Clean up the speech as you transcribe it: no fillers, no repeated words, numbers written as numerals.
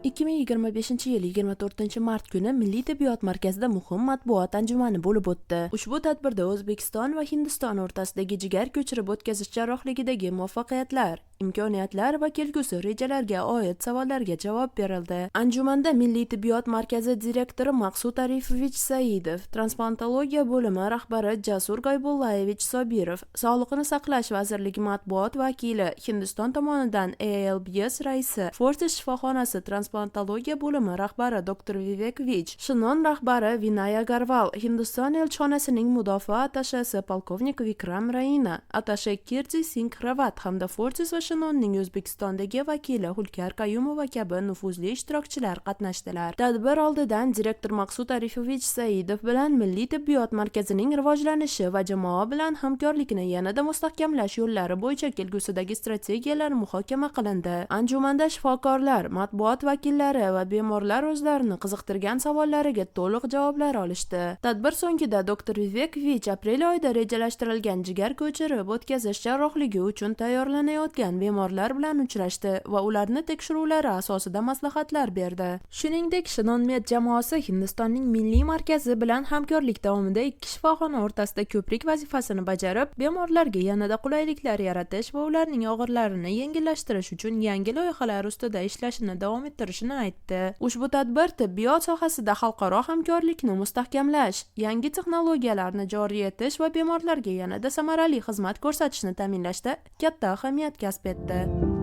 2025-yil 24-mart kuni Milliy tibbiyot markazida muhim matbuot anjumani bo'lib o'tdi. Ushbu tadbirda O'zbekiston va Hindiston o'rtasidagi jigar ko'chirib o'tkazish jarrohligidagi muvaffaqiyatlar, imkoniyatlar va kelgusi rejalarga oid savollarga javob berildi. Anjumanda Milliy tibbiyot markazi direktori Maqsud Arifovich Saidov, transplantologiya bo'limi rahbari Jasur Gaybullayevich Sobirov, Sog'liqni saqlash vazirligi matbuot vakili, Hindiston tomonidan ALBS raisi, Fortis shifoxonasi transplantologiya bo'limi rahbari Dr. Vivek Vich, Shinon rahbari Vinay Agarwal, Hindiston elchixonasining mudofaa attashasi polkovnik Vikram Raina, atashe Kirti Singh Rawat hamda Fortis va Shinonning O'zbekistondagi vakili Hulkar Qayumova kabi nufuzli ishtirokchilar qatnashdilar. Tadbir oldidan direktor Maqsud Arifovich Saidov bilan Milliy tibbiyot markazining rivojlanishi va jamoa bilan hamkorlikni yanada mustahkamlash yo'llari bo'yicha kelgusidagi strategiyalar muhokama qilindi. Anjumanda shifokorlar, matbuot vakillari va bemorlar o'zlarini qiziqtirgan savollariga to'liq javoblar olishdi. Tadbir so'ngida Dr. Vivek Vich aprel oyida rejalashtirilgan jigar ko'chirib o'tkazish jarrohligi uchun tayyorlanayotgan bemorlar bilan uchrashdi va ularni tekshiruvlari asosida maslahatlar berdi. Shuningdek, Shinon med jamoasi Hindistonning milliy markazi bilan hamkorlik davomida ikki shifoxona o'rtasida ko'prik vazifasini bajarib, bemorlarga yanada qulayliklar yaratish va ularning og'irlarini yengillashtirish uchun yangi loyihalar ustida ishlashini davom ettirishini aytdi. Ushbu tadbir tibbiyot sohasida xalqaro hamkorlikni mustahkamlash, yangi texnologiyalarni joriy etish va bemorlarga yanada samarali xizmat ko'rsatishni ta'minlashda katta ahamiyat kasb etdi.